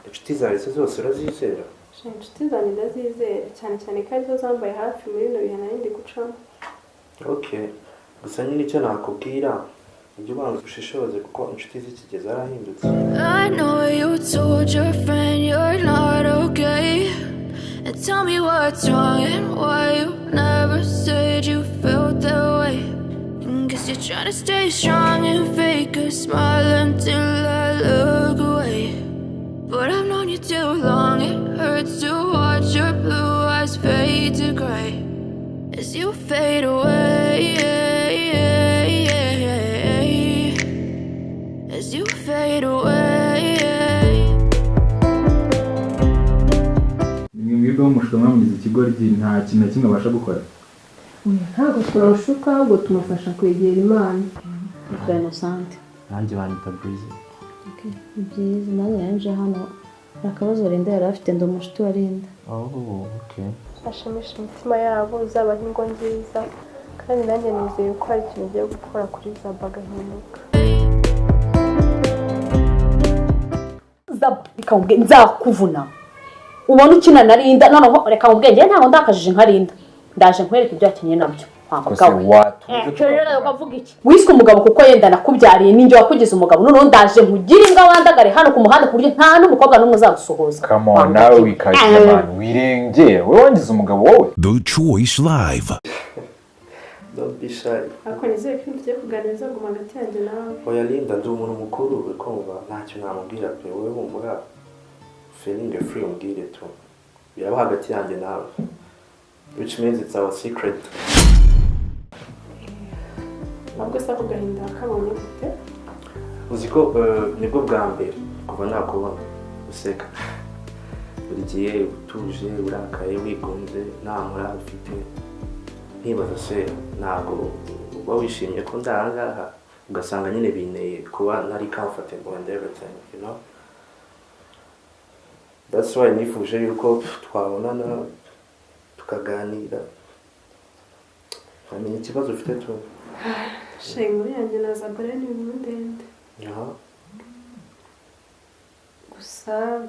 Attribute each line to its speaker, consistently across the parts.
Speaker 1: inshuti zawe zose urazizera?
Speaker 2: inshuti zanjye ndazizera cyane cyane ko arizo zambaye hafi muri bino bihe nari ndi gucamo.
Speaker 1: Okay, gusa nyine icyo nakubwira ujye ubanza ushishoze kuko inshuti z'iki gihe zarahindutse.
Speaker 3: I know you told your friend you're not okay, and tell me what's wrong and why you never said you felt that way. Guess you're trying to stay strong and fake a smile until I look away. But I've known you too long, it hurts to watch your blue eyes fade to gray as you fade away, as you fade away.
Speaker 4: Mwebwe mushobora mwamugize ikigoryi nta kintu na kimwe abasha gukora.
Speaker 2: Ntabwo turashuka ahubwo tumufasha kwegera Imana.
Speaker 5: Innocent.
Speaker 1: Nanjye banyita Breezy.
Speaker 5: Okay, byiza nanjye yanje hano akabazo Linda yari afite ndo mushiti wa Linda.
Speaker 1: Oh, okay.
Speaker 2: Ashimisha imitima yabo zabaho ingo nziza kandi nanjye nizeye ko hari ikintu ugiye gukora kuri za bagahinduka.
Speaker 5: Zabikambwe nzakuvuna. Ubona ukina na Linda noneho reka ubwenge ntago ndakajije nka Linda. Ndaje nkwereka ibyo akenye nabyo. Ukavuga iki? Wiswe umugabo kuko yenda nakubyariye ninjye wakugize umugabo none ndaje nkugira imbwa wandagare hano ku muhanda kuryo nta n'umukobwa n'umwe uzagusohoza.
Speaker 4: Come on nawe wikaje man wirengeye wowe wangize umugabo wowe.
Speaker 6: The Choice Live.
Speaker 1: Don't be shy.
Speaker 2: Ako nizeye ko tugiye kuganiriza ngo hagati yanjye nawe.
Speaker 1: Oya Linda ndi umuntu mukuru ukumva ntacyo namubwira pe wowe humura feeling free umbwire tu. Biraba hagati yanjye nawe. Which means it's our secret.
Speaker 2: Ntabwo se ako gahinda kabonye gute?
Speaker 1: Uzi ko nibwo bwa mbere kuva nakubona useka. Buri gihe utuje urakaye wigunze nta mura ufite. Ntibaza se ntabwo uba wishimye ko ndahangaha ugasanga nyine bineye kuba ntari comfortable and everything, you know. That's why nifuje yuko twabonana tukaganira. Namenye ikibazo ufite tu.
Speaker 2: Shengo yanjye na Zabare ni inkuru ndende. Gusa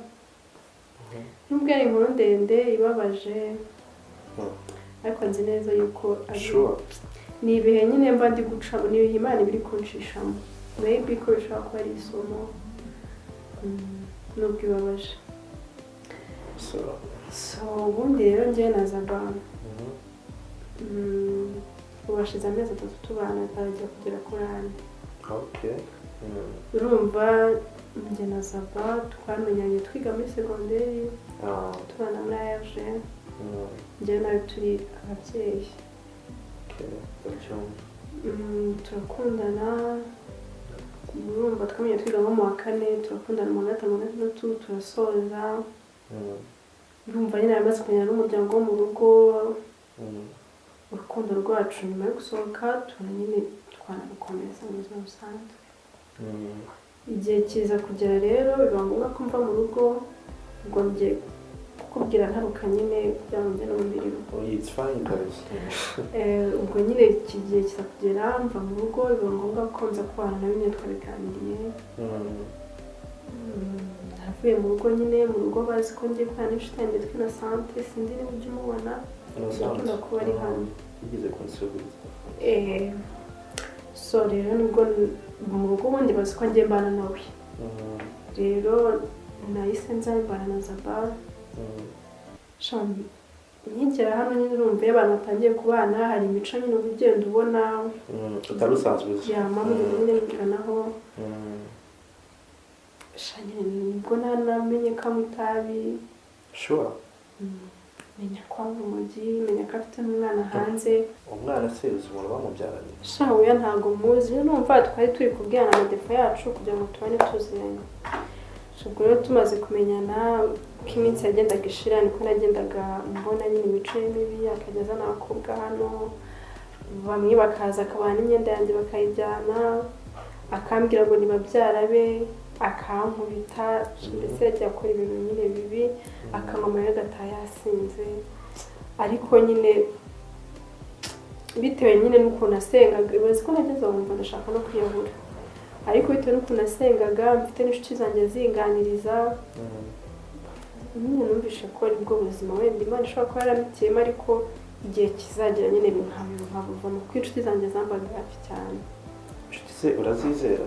Speaker 2: nubwo ari inkuru ndende ibabaje ariko nzi neza yuko ni ibihe nyine mba ndi gucamo ni ibihe Imana ibiri kunshishamo. Maybe ko bishobora kuba ari isomo nubwo ibabaje. So ubundi rero njye na Zabare ubashize amezi 3 tubana tarajya kugera kuri ane.
Speaker 1: Okay.
Speaker 2: Urumva njye na Zaba twamenyanye twiga muri secondaire tubana muri yaje njye nawe turi ababyeyi. Turakundana urumva twamenye twiga nko mu wa 4 turakundana mu wa 5 turasoza. Urumva nyine amaze kumenyana n'umuryango wo mu rugo. Urukundo rwacu nyuma yo gusohoka nyine twanarukomeza mu buzima busanzwe. Igihe kiza kugera rero biba ngombwa ko mva mu rugo ubwo ngiye kukubwira ntaruka nyine kugira ngo njye n'umubiri rugo.
Speaker 1: It's fine guys.
Speaker 2: Ubwo nyine kigiye kiza kugera mva mu rugo biba ngombwa ko nza kubana na bimwe twabiganiriye. Navuye mu rugo nyine mu rugo bazi ko ngiye kubana n'inshuti yanjye yitwa Innocent sindi niba ujya umubona. Ndakunda kuba ari hano.
Speaker 1: Igeze kunsubiza.
Speaker 2: So rero nubwo mu rugo ubundi bazi ko ngiye mbana nawe. Rero nahise nzabana na Zabare. Nkigera hano nyine urumva iyo abantu batangiye kubana hari imico nyine ugenda ubona
Speaker 1: utarusanzwe uzi.
Speaker 2: Mama nyine mbiganaho. Nyine nibwo namenye ko anywa itabi.
Speaker 1: Sure.
Speaker 2: Menya ko ari umugi, menya ko afite n'umwana hanze.
Speaker 1: Umwana se uzi umuntu bamubyaranye?
Speaker 2: Oya ntabwo muzi numva twari turi kubwirana amadefa yacu kugira ngo tubane tuziranye. Ubwo rero tumaze kumenyana ko iminsi yagendaga ishira niko nagendaga mbona nyine imico ye mibi akageza n'abakobwa hano bamwe bakaza akabana n'imyenda yanjye bakayijyana akambwira ngo nibabyara be akankubita mbese yagiye akora ibintu nyine bibi akanywa amarira agataha yasinze ariko nyine bitewe nyine n'ukuntu asengaga ibaze ko nageze aho numva ndashaka no kwiyahura ariko bitewe n'ukuntu nasengaga mfite n'inshuti zanjye zinganiriza nyine numvishe ko aribwo buzima wenda Imana ishobora kuba yaramitiyemo ariko igihe kizagera nyine nkabuvamo kuko inshuti zanjye zambaga hafi cyane.
Speaker 1: inshuti se urazizera?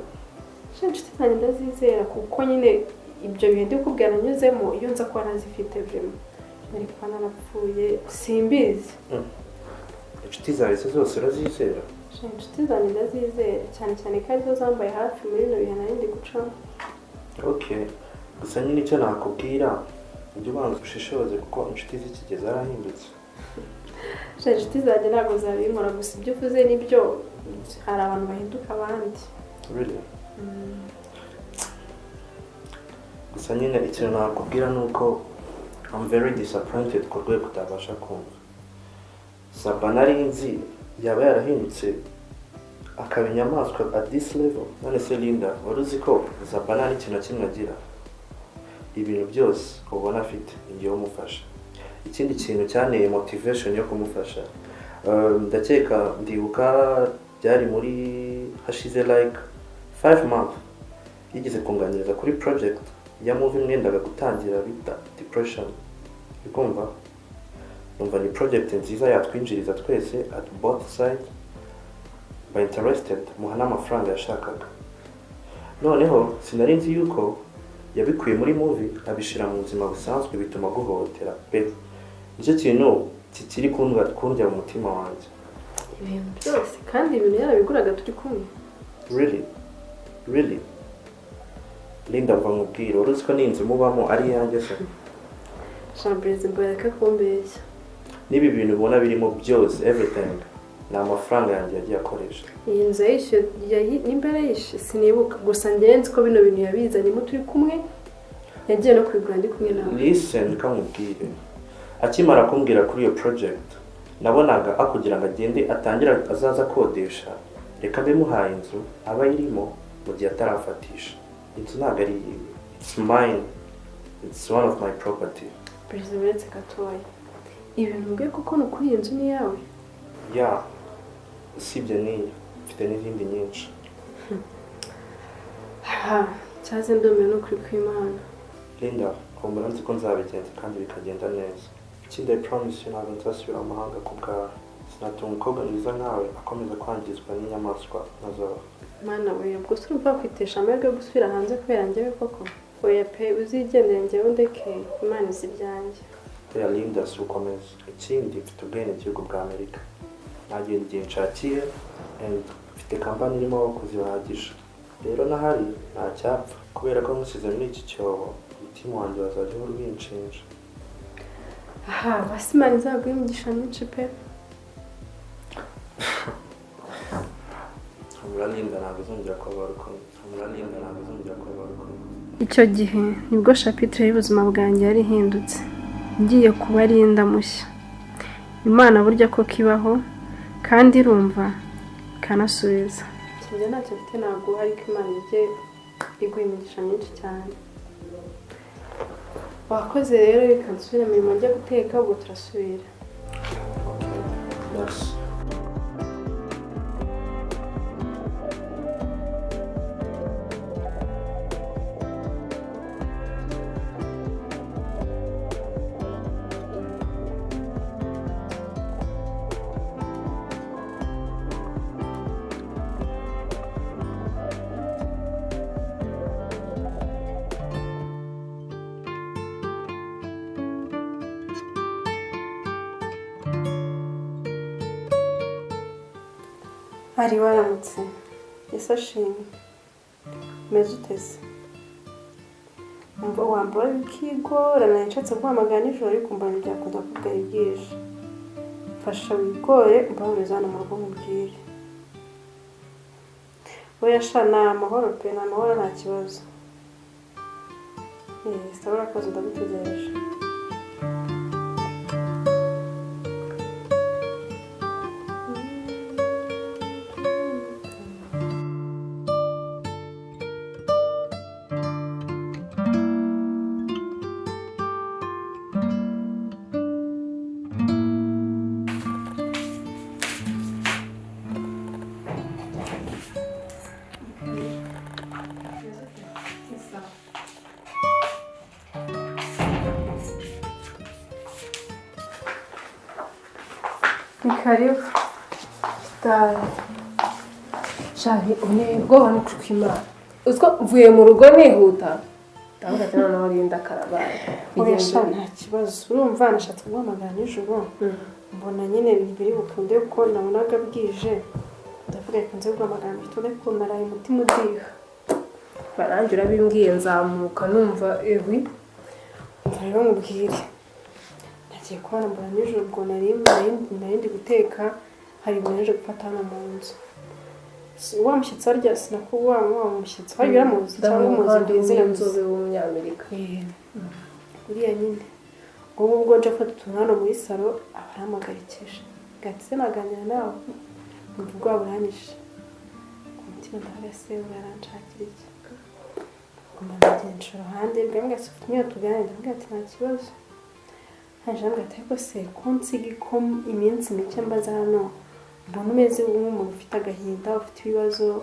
Speaker 2: Inshuti zanjye ndazizera kuko nyine ibyo bihe ndi kukubwira nanyuzemo iyo nza kuba ntazifite vrema nari kuba narapfuye simbizi.
Speaker 1: inshuti zawe se zose urazizera?
Speaker 2: Inshuti zanjye ndazizera cyane cyane ko arizo zambaye hafi muri bino bihe nari ndi gucamo.
Speaker 1: Okay, gusa nyine icyo nakubwira ibyo ubanza ushishoze kuko inshuti z'ikigezi zarahindutse.
Speaker 2: Inshuti zanjye ntabwo zabinkora gusa ibyo uvuze nibyo hari abantu bahinduka abandi.
Speaker 1: Really? Gusa nyine ikintu nakubwira ni uko I'm very disappointed ku rwego utabasha kumva. Saba nari nzi yaba yarahindutse akaba inyamaswa at this level. None se Linda wari uzi ko Saba nta n'ikintu na kimwe agira? Ibintu byose ubona afite ngiye umufasha. Ikindi kintu cyane motivation yo kumufasha, ndakeka ndibuka byari muri hashize like 5 months yigeze kunganiriza kuri project ya movie mwendaga gutangira bita depression. Bikumva numva ni project nziza yatwinjiriza twese at both sides by interested muha n'amafaranga yashakaga. Noneho sinari nzi yuko yabikuye muri movie abishira mu buzima busanzwe bituma guhohotera pe. Nicyo kintu kikiri kundya mu mutima wanjye.
Speaker 2: Ibintu byose kandi ibintu yarabiguraga turi kumwe.
Speaker 1: Really? Linda mva nkubwira uruzi ko n'inzu mubamo ari yanjye se?
Speaker 2: Chambreze mbareka kumbeshya.
Speaker 1: Nibi bintu ubona birimo byose everything ni amafaranga yanjye yagiye akoresha.
Speaker 2: Iyi nzu yishyuye n'imbere yishe sinibuka gusa ngenzi ko bino bintu yabizanyemo turi kumwe yagiye no kwigura ndi kumwe nawe.
Speaker 1: Listen kamubwire akimara kumbwira kuri iyo project nabonaga akugira ngo agende atangira azaza kodesha reka mbimuhaye inzu aba irimo mu gihe atarafatisha. Inzu ntabwo ari yiwe, it's mine, it's one of my property.
Speaker 2: Perezida Katoya ibintu mbwe kuko no kuri iyi nzu ni yawe?
Speaker 1: Ya usibye niyo mfite n'izindi nyinshi.
Speaker 2: Cyaze ndomeye no kuri kw'Imana.
Speaker 1: Linda kumbura nzi ko nzabigenza kandi bikagenda neza. Ikindi I promise you ntabwo nzasubira mu mahanga ku bwawe. Sinatuma umukobwa mwiza nkawe akomeza kwangizwa n'inyamaswa nazo.
Speaker 2: Mana we ubwo se urumva kwitesha amahirwe yo gusubira hanze kubera njyewe koko? Oya pe uzigendere njyewe ndeke Imana izi ibyanjye.
Speaker 1: Oya Linda si ukomeza. Ikindi mfite ubwenegihugu bwa Amerika. Nagiye igihe nshakiye and mfite kampani irimo abakozi bahagije. Rero nahari nta cyapfa kubera ko nkusize muri iki cyobo umutima wanjye wazajya uhora ubinshinja.
Speaker 2: Basi Imana izaguhe imigisha myinshi pe.
Speaker 1: Linda ntabwo uzongera kuba urukundo. Linda ntabwo uzongera kuba urukundo.
Speaker 2: Icyo gihe nibwo chapitre y'ubuzima bwanjye yari ihindutse. Ngiye kuba Linda mushya. Imana burya ko kibaho kandi irumva kanasubiza. Njye ntacyo mfite ntabwo ariko Imana ijye iguha imigisha myinshi cyane. Wakoze rero reka nsubire mu mirimo njya guteka ubwo turasubira.
Speaker 1: Merci.
Speaker 2: Ari waramutse Yesu ashimwe umeze uteze wambura bikigora nanshatse guhamagara nijoro ariko mbana byakunda kubwira bwije fasha wigore mbahuriza hano mu rugo mubwire oya sha ni amahoro pe ni amahoro nta kibazo sabura koze ndagutegereje. Ni karibu.
Speaker 6: Dai. Shari ubwoba n'ukwimana. Uzko mvuye mu rugo nihuta. Ndabona cyane naho rinda karabaye.
Speaker 2: Oya nta kibazo. Urumva nashatse guhamagara nijoro. Mbona nyine biri bukunde ko nabonaga bwije. Ndavuga ko nze guhamagara bitore ko naraye umutima udiha.
Speaker 6: Barangira bimbwiye nzamuka numva ewi.
Speaker 2: Rero mubwire. Nagiye kubona mbona nijoro ubwo narindi guteka hari ibintu naje gufata hano mu nzu. Wa mushyitsi arya sinakuba wa mushyitsi hari biramuzi cyangwa umuzi bizina
Speaker 6: inzobe w'umunyamerika.
Speaker 2: Uriya nyine ubwo nje afata utuntu hano muri salo abaramugarikije gatse naganira nawe mvuga buranyishe umutima ndahase baranshakira iki ngomba ndagenje ruhande mbwa sufumye tuganira mbwa ati nta kibazo haje mbwa ati ko se konsigi ko iminsi mike mbaza hano mbona umeze nk'umuntu ufite agahinda ufite ibibazo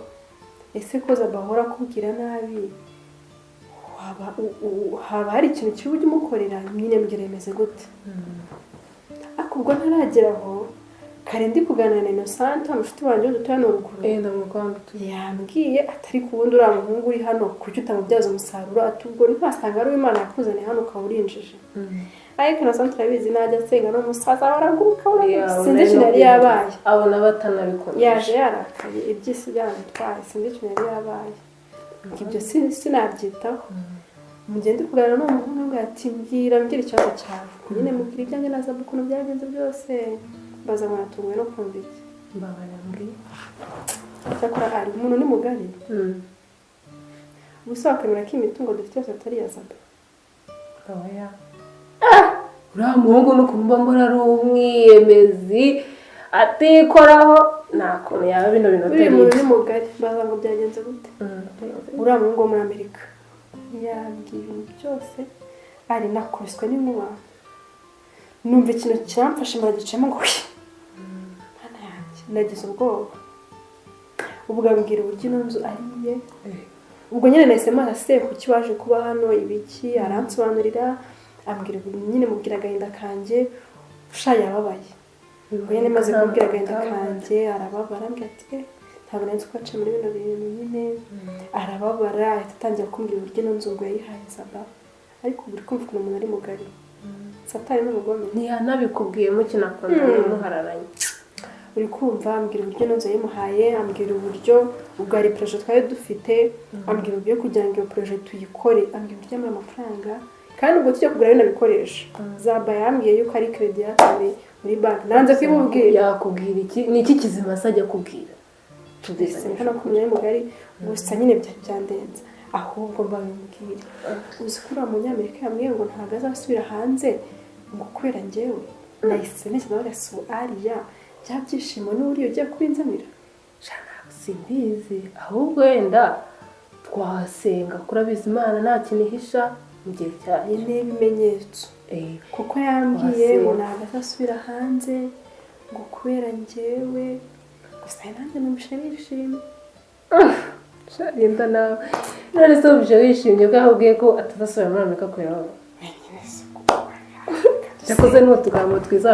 Speaker 2: ese koza bahora kubwira nabi haba hari ikintu kibi ujya umukorera nyine mbwira imeze gute ariko ubwo ntarageraho kare ndi kuganira na Innocent amushuti wanjye dutoya n'uruguru
Speaker 6: ndamukunda
Speaker 2: yambwiye atari kubundi uriya muhungu uri hano kuki utamubyaza umusaruro ati ubwo ntasanga ari Imana yakuzaniye hano ukaba urinjije ariko Innocent arabizi najya asenga no musaza baraguruka sinzi ikintu yari yabaye
Speaker 6: abona batanabikunda
Speaker 2: yaje yarakaye ibyisi byarantwaye sinzi ikintu yari yabaye ibyo sinabyitaho mugende kuganira n'umuhungu ngo ati mbwira ikibazo cyawe nyine mubwira ibyanjye naza ukuntu byagenze byose baza mwatungwe no kumva iki
Speaker 6: mbabara mbwiye
Speaker 2: cyakora ari umuntu ni mugari gusa wakwemera ko imitungo dufite yose atari iya Zabe
Speaker 6: oya uriya muhungu n'ukumva mbona ari umwiyemezi atikoraho nta kuntu yaba bino bintu
Speaker 2: uriya muntu ni mugari baza ngo byagenze gute uriya muhungu wo muri Amerika yambwiye ibintu byose ari nakubiswe n'inkuba numva ikintu cyamfashe muragicemo ngo hana yanjye nagize ubwoba ubwo abwira uburyo ino nzu ari iye ubwo nyine nahisemo arase kuki waje kuba hano ibiki aransobanurira ambwira nyine mubwira agahinda kanjye usha yababaye ubwo nyine maze kubwira agahinda kanjye arababara ambwira ati ntabwo nari nzi ko aca muri bino bintu nyine arababara ahita atangira kumbwira uburyo ino nzu ngo yayihaye Zaba ariko buri kumva ukuntu umuntu ari mugari satani n'ubugome
Speaker 6: ntiyanabikubwiyemo kinakunda muhararanye
Speaker 2: uri kumva ambwira uburyo ino nzu yayimuhaye ambwira uburyo ubwo hari projet twari dufite ambwira uburyo kugira ngo iyo projet tuyikore ambwira uburyo muri amafaranga kandi ubwo tujya kugura bino bikoresho Zaba yambwiye yuko ari credit yatari muri banki nanze kwibubwira
Speaker 6: yakubwira iki ni iki kizima sajya kubwira
Speaker 2: tugeze hano ku myanya mugari gusa nyine byandenze ahubwo mbabimubwira uzi ko uriya munyamerika yambwiye ngo ntabwo azasubira hanze ngo kubera njyewe nahise neza nawe gasu ariya bya byishimo n'uriya ugiye kubinzanira
Speaker 6: simbizi ahubwo wenda twasenga kurabiza Imana nta kintu ihisha mu gihe cyayo
Speaker 2: n'ibimenyetso kuko yambwiye ngo ntabwo azasubira hanze ngo kubera njyewe gusa nanjye n'umushirishimye
Speaker 6: sharinda nawe none se ubije wishimye ko ahubwiye ko atazasubira muri Amerika kubera wowe cyakoze n'utugambo twiza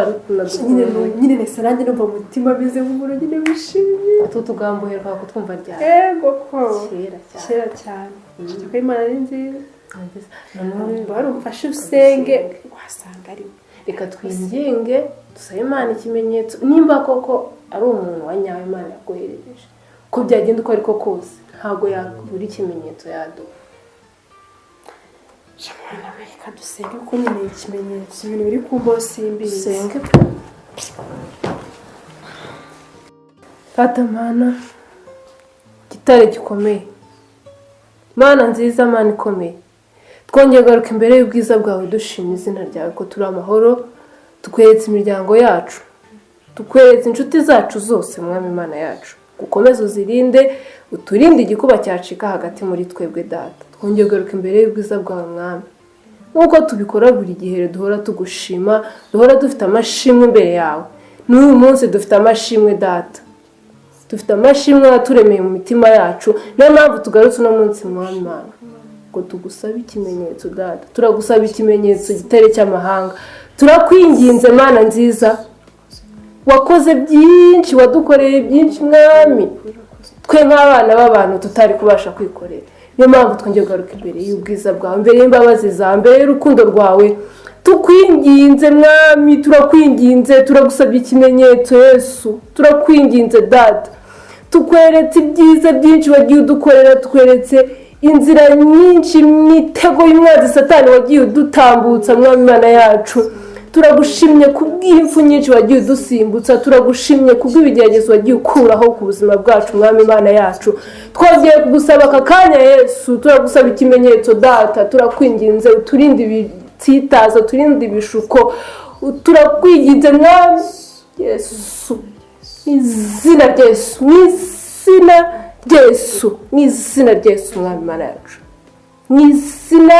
Speaker 2: nyine nese nanjye numva umutima bize nk'umuntu nyine wishimye
Speaker 6: utu tugambo uheruka kutwumva ryari
Speaker 2: yego ko
Speaker 6: kera
Speaker 2: cyane kuko Imana ari nziza wari umfashe usenge wasanga ari
Speaker 6: reka twinginge dusabe Imana ikimenyetso nimba koko ari umuntu wa nyawe Imana yakoherereje ko byagenda uko ariko kose ntabwo yakubura ikimenyetso yaduha
Speaker 2: Shamana reka dusenge ko nyine ikimenyetso ibintu biri ku mbosi imbizi
Speaker 6: dusenge Fata Mana gitare gikomeye Mana nziza Mana ikomeye twongeye garuka imbere y'ubwiza bwawe dushima izina ryawe ko turi amahoro tukweretse imiryango yacu tukweretse inshuti zacu zose mwami Imana yacu gukomeza uzirinde uturinde igikuba cyacika hagati muri twebwe data twongeye garuka imbere y'ubwiza bwawe mwami nk'uko tubikora buri gihe duhora tugushima duhora dufite amashimwe imbere yawe n'uyu munsi dufite amashimwe data dufite amashimwe yaturemeye mu mitima yacu niyo mpamvu tugarutse uno munsi mwami Imana ngo tugusaba ikimenyetso data turagusaba ikimenyetso gitare cy'amahanga turakwinginze Mana nziza wakoze byinshi wadukoreye byinshi mwami twe nk'abana b'abantu tutari kubasha kwikorera niyo mpamvu twongeye kugaruka imbere y'ubwiza bwawe imbere y'imbabazi zawe imbere y'urukundo rwawe tukwinginze mwami turakwinginze turagusabye ikimenyetso Yesu turakwinginze data tukweretse ibyiza byinshi wagiye udukorera tukweretse inzira nyinshi imitego y'umwanzi satani wagiye udutambutsa mwami Imana yacu turagushimye kubw'impfu nyinshi wagiye udusimbutsa turagushimye kubw'ibigeragezo wagiye ukuraho ku buzima bwacu mwami Imana yacu twongeye kugusaba aka kanya Yesu turagusaba ikimenyetso data turakwinginze uturinde ibitsitaza uturinde ibishuko turakwinginze mwami Yesu izina rya Yesu n'izina rya Yesu n'izina rya Yesu mwami Imana yacu n'izina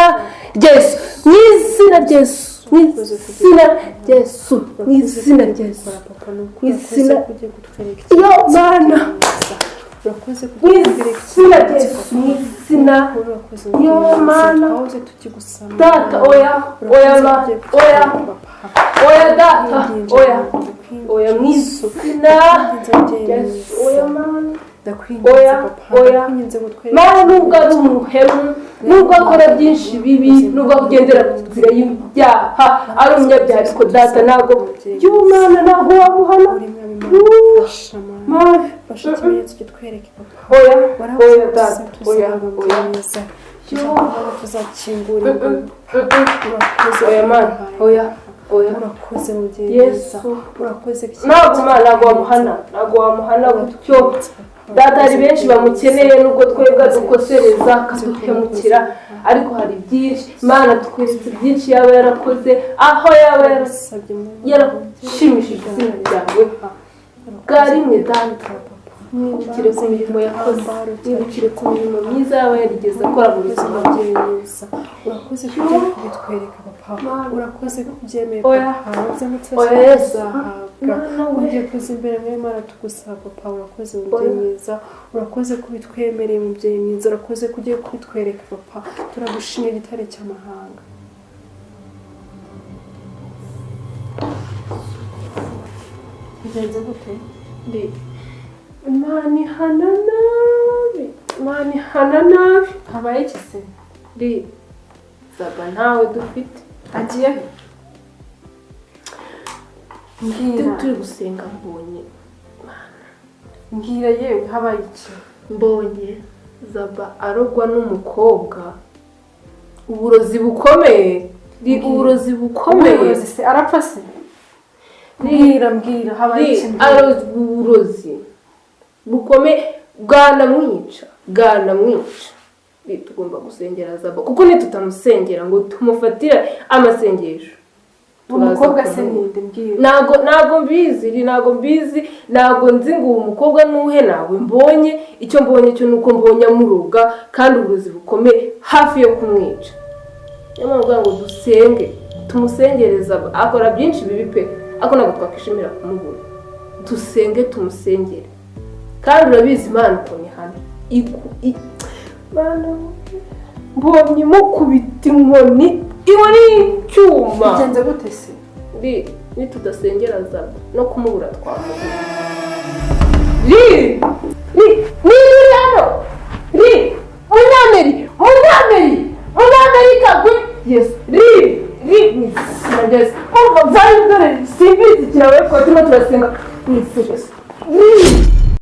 Speaker 6: rya Yesu n'izina rya Yesu n'izina rya Yesu n'izina rya Yesu n'izina yo mana n'izina rya Yesu n'izina yo mana data oya mana oya data oya n'izina rya Yesu oya mana oya mana nubwo ari umuhemu nubwo akora byinshi bibi nubwo kugendera ku nzira y'ibyaha ari umunyabyaha ariko data ntabwo y'umwana ntabwo wamuhana
Speaker 2: fasha ikimenyetso kitwereke papa
Speaker 6: oya data oya
Speaker 2: tuzakingura
Speaker 6: oya mana oya
Speaker 2: urakoze mugezi urakoze
Speaker 6: ntabwo wamuhana gutyo data hari benshi bamukeneye nubwo twebwe dukosereza akaduhemukira ariko hari byinshi Imana twese byinshi yaba yarakoze aho yaba yarashimishije izina ryawe bwarimwe data nibukire ku mirimo yakoze nibukire ku mirimo myiza yaba yarigeze akora mu buzima bwe neza
Speaker 2: urakoze kugiye kubitwereka papa urakoze kubyemera papa byamutse zahabwa ugiye kuza imbere mw'Imana tugusaba papa urakoze mubyeyi mwiza urakoze kubitwemereye mubyeyi mwiza urakoze kugiye kubitwereka papa turagushimira igitare cy'amahanga bigenze gute
Speaker 6: Imana ihana nabi
Speaker 2: habaye iki se
Speaker 6: zaba ntawe dufite
Speaker 2: agiye mbwira
Speaker 6: turi gusenga
Speaker 2: mbwira yewe habaye iki
Speaker 6: mbonye zaba arogwa n'umukobwa uburozi bukomeye uburozi bukomeye
Speaker 2: se arapfa se mbwira habaye iki
Speaker 6: arozwa uburozi bukomeye bwanamwica tugomba gusengera zaba kuko nitutamusengera ngo tumufatire amasengesho
Speaker 2: umukobwa se ninde mbwira
Speaker 6: ntago mbizi ntago nzi ngo uwo mukobwa nuhe nawe mbonye icyo mbonye cyo nuko mbonye amuroga kandi uburozi bukomeye hafi yo kumwica niyo mpamvu ngo dusenge tumusengereza akora byinshi bibi pe ariko ntabwo twakwishimira kumubona dusenge tumusengere kandi urabizi Imana ukuntu ihana mbonye mukubita inkoni y'icyuma
Speaker 2: bigenze gute se
Speaker 6: nitudasengera zaba no kumubura twamubura hano munyamerika yesu sinageze umva byari dore simbizi kirawe ko turimo turasenga